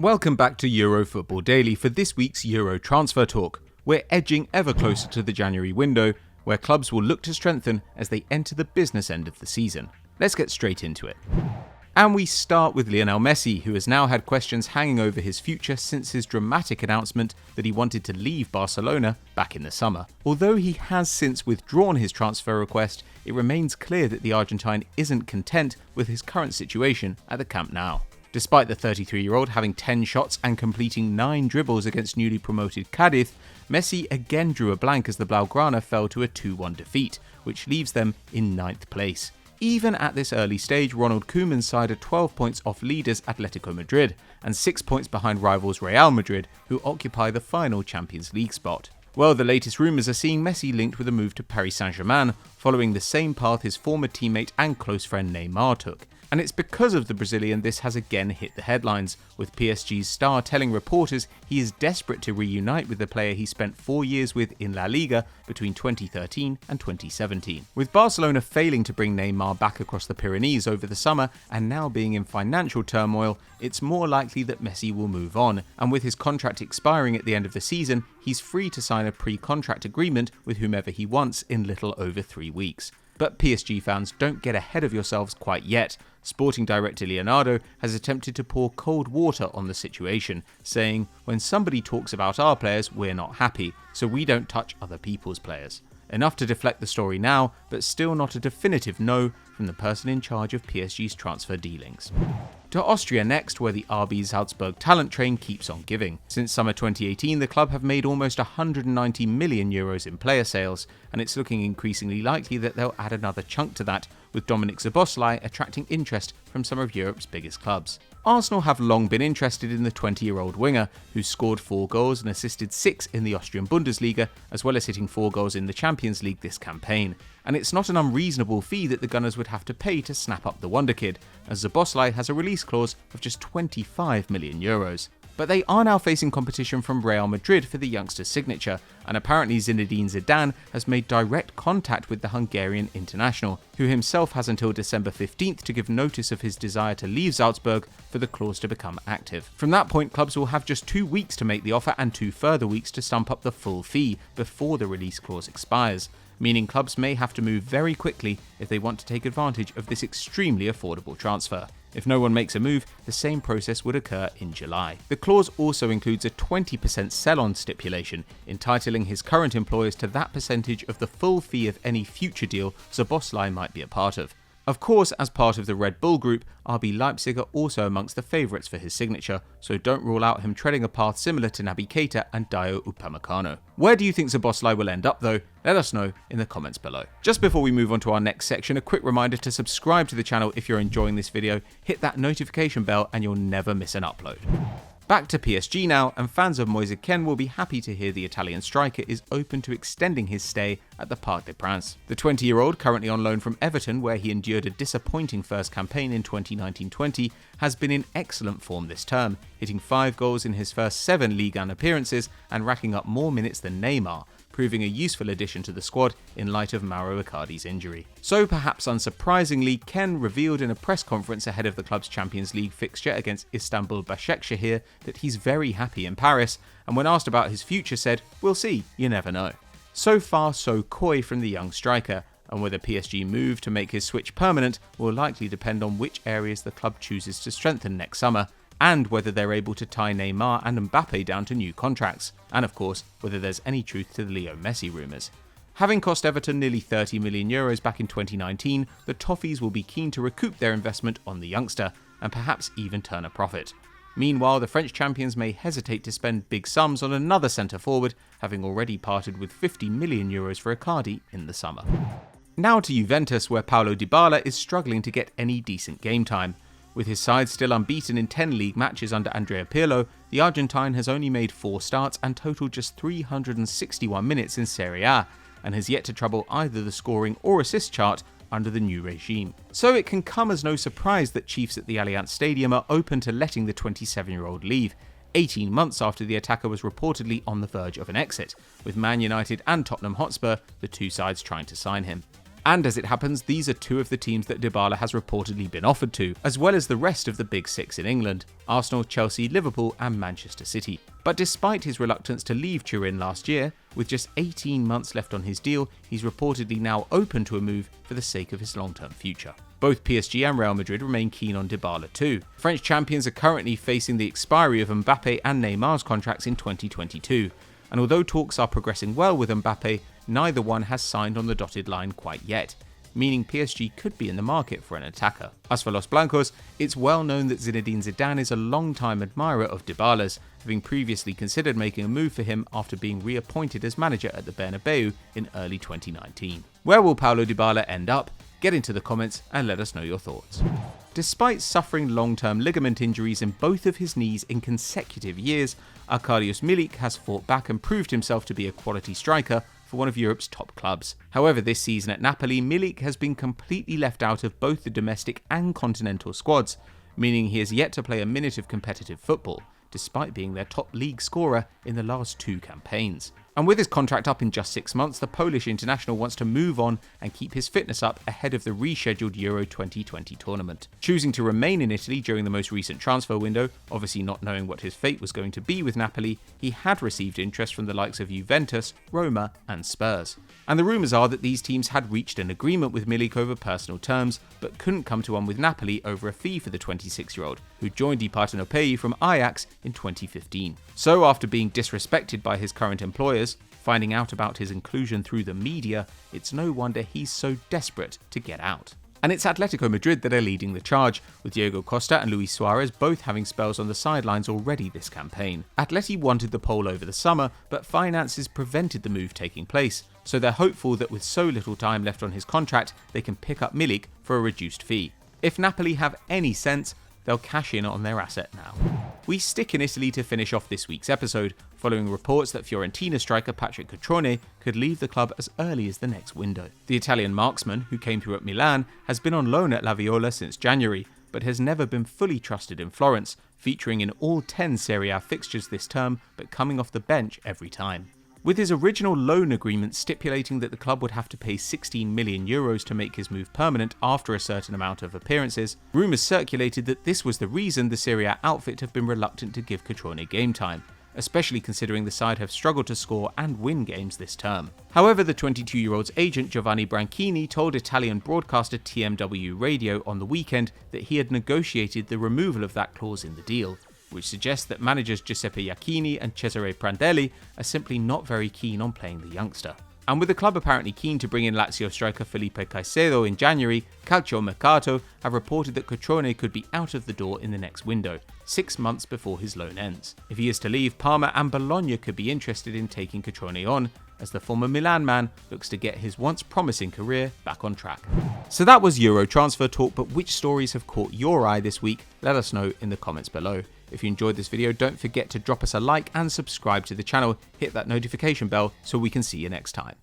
Welcome back to Euro Football Daily for this week's Euro transfer talk. We're edging ever closer to the January window, where clubs will look to strengthen as they enter the business end of the season. Let's get straight into it. And we start with Lionel Messi, who has now had questions hanging over his future since his dramatic announcement that he wanted to leave Barcelona back in the summer. Although he has since withdrawn his transfer request, it remains clear that the Argentine isn't content with his current situation at the Camp Nou. Despite the 33-year-old having 10 shots and completing 9 dribbles against newly promoted Cádiz, Messi again drew a blank as the Blaugrana fell to a 2-1 defeat, which leaves them in 9th place. Even at this early stage, Ronald Koeman's side are 12 points off leaders Atletico Madrid and 6 points behind rivals Real Madrid, who occupy the final Champions League spot. Well, the latest rumours are seeing Messi linked with a move to Paris SaintGermain, following the same path his former teammate and close friend Neymar took. And it's because of the Brazilian this has again hit the headlines, with PSG's star telling reporters he is desperate to reunite with the player he spent 4 years with in La Liga between 2013 and 2017. With Barcelona failing to bring Neymar back across the Pyrenees over the summer and now being in financial turmoil, it's more likely that Messi will move on, and with his contract expiring at the end of the season, he's free to sign a pre-contract agreement with whomever he wants in little over 3 weeks. But PSG fans, don't get ahead of yourselves quite yet. Sporting director Leonardo has attempted to pour cold water on the situation, saying, "When somebody talks about our players, we're not happy, so we don't touch other people's players." Enough to deflect the story now, but still not a definitive no from the person in charge of PSG's transfer dealings. To Austria next, where the RB Salzburg talent train keeps on giving. Since summer 2018, the club have made almost €190 million in player sales, and it's looking increasingly likely that they'll add another chunk to that, with Dominik Szoboszlai attracting interest from some of Europe's biggest clubs. Arsenal have long been interested in the 20-year-old winger, who scored 4 goals and assisted 6 in the Austrian Bundesliga, as well as hitting 4 goals in the Champions League this campaign. And it's not an unreasonable fee that the Gunners would have to pay to snap up the Wonderkid, as Szoboszlai has a release clause of just €25 million. But they are now facing competition from Real Madrid for the youngster's signature, and apparently Zinedine Zidane has made direct contact with the Hungarian international, who himself has until December 15th to give notice of his desire to leave Salzburg for the clause to become active. From that point, clubs will have just 2 weeks to make the offer and 2 further weeks to stump up the full fee before the release clause expires, meaning clubs may have to move very quickly if they want to take advantage of this extremely affordable transfer. If no one makes a move, the same process would occur in July. The clause also includes a 20% sell-on stipulation, entitling his current employers to that percentage of the full fee of any future deal Szoboszlai might be a part of. Of course, as part of the Red Bull group, RB Leipzig are also amongst the favourites for his signature, so don't rule out him treading a path similar to Naby Keita and Dayo Upamecano. Where do you think Szoboszlai will end up though? Let us know in the comments below. Just before we move on to our next section, a quick reminder to subscribe to the channel if you're enjoying this video, hit that notification bell and you'll never miss an upload. Back to PSG now, and fans of Moise Kean will be happy to hear the Italian striker is open to extending his stay at the Parc des Princes. The 20-year-old, currently on loan from Everton, where he endured a disappointing first campaign in 2019-20, has been in excellent form this term, hitting 5 goals in his first 7 Ligue 1 appearances and racking up more minutes than Neymar, proving a useful addition to the squad in light of Mauro Icardi's injury. So perhaps unsurprisingly, Kean revealed in a press conference ahead of the club's Champions League fixture against Istanbul Başakşehir that he's very happy in Paris, and when asked about his future said, "We'll see, you never know." So far so coy from the young striker, and whether PSG move to make his switch permanent will likely depend on which areas the club chooses to strengthen next summer, and whether they're able to tie Neymar and Mbappe down to new contracts, and of course, whether there's any truth to the Leo Messi rumours. Having cost Everton nearly €30 million back in 2019, the Toffees will be keen to recoup their investment on the youngster, and perhaps even turn a profit. Meanwhile, the French champions may hesitate to spend big sums on another centre-forward, having already parted with €50 million for Icardi in the summer. Now to Juventus, where Paulo Dybala is struggling to get any decent game time. With his side still unbeaten in 10 league matches under Andrea Pirlo, the Argentine has only made 4 starts and totaled just 361 minutes in Serie A, and has yet to trouble either the scoring or assist chart under the new regime. So it can come as no surprise that chiefs at the Allianz Stadium are open to letting the 27-year-old leave, 18 months after the attacker was reportedly on the verge of an exit, with Man United and Tottenham Hotspur, the two sides trying to sign him. And as it happens, these are two of the teams that Dybala has reportedly been offered to, as well as the rest of the big six in England: Arsenal, Chelsea, Liverpool and Manchester City. But despite his reluctance to leave Turin last year, with just 18 months left on his deal, he's reportedly now open to a move for the sake of his long-term future. Both PSG and Real Madrid remain keen on Dybala too. French champions are currently facing the expiry of Mbappe and Neymar's contracts in 2022, and although talks are progressing well with Mbappe, neither one has signed on the dotted line quite yet, meaning PSG could be in the market for an attacker. As for Los Blancos, it's well known that Zinedine Zidane is a long-time admirer of Dybala's, having previously considered making a move for him after being reappointed as manager at the Bernabeu in early 2019. Where will Paulo Dybala end up? Get into the comments and let us know your thoughts. Despite suffering long-term ligament injuries in both of his knees in consecutive years, Arkadiusz Milik has fought back and proved himself to be a quality striker for one of Europe's top clubs. However, this season at Napoli, Milik has been completely left out of both the domestic and continental squads, meaning he has yet to play a minute of competitive football, despite being their top league scorer in the last 2 campaigns. And with his contract up in just 6 months, the Polish international wants to move on and keep his fitness up ahead of the rescheduled Euro 2020 tournament. Choosing to remain in Italy during the most recent transfer window, obviously not knowing what his fate was going to be with Napoli, he had received interest from the likes of Juventus, Roma and Spurs. And the rumours are that these teams had reached an agreement with Milik over personal terms, but couldn't come to one with Napoli over a fee for the 26-year-old, who joined I Partenopei from Ajax in 2015. So after being disrespected by his current employers, finding out about his inclusion through the media, it's no wonder he's so desperate to get out. And it's Atletico Madrid that are leading the charge, with Diego Costa and Luis Suarez both having spells on the sidelines already this campaign. Atleti wanted the Pole over the summer, but finances prevented the move taking place, so they're hopeful that with so little time left on his contract, they can pick up Milik for a reduced fee. If Napoli have any sense, they'll cash in on their asset now. We stick in Italy to finish off this week's episode, following reports that Fiorentina striker Patrick Cutrone could leave the club as early as the next window. The Italian marksman, who came through at Milan, has been on loan at La Viola since January, but has never been fully trusted in Florence, featuring in all 10 Serie A fixtures this term, but coming off the bench every time. With his original loan agreement stipulating that the club would have to pay €16 million to make his move permanent after a certain amount of appearances, rumours circulated that this was the reason the Serie A outfit have been reluctant to give Cutrone game time, especially considering the side have struggled to score and win games this term. However, the 22-year-old's agent Giovanni Branchini told Italian broadcaster TMW Radio on the weekend that he had negotiated the removal of that clause in the deal, which suggests that managers Giuseppe Iachini and Cesare Prandelli are simply not very keen on playing the youngster. And with the club apparently keen to bring in Lazio striker Felipe Caicedo in January, Calcio Mercato have reported that Cutrone could be out of the door in the next window, 6 months before his loan ends. If he is to leave, Parma and Bologna could be interested in taking Cutrone on, as the former Milan man looks to get his once promising career back on track. So that was Euro transfer talk, but which stories have caught your eye this week? Let us know in the comments below. If you enjoyed this video, don't forget to drop us a like and subscribe to the channel. Hit that notification bell so we can see you next time.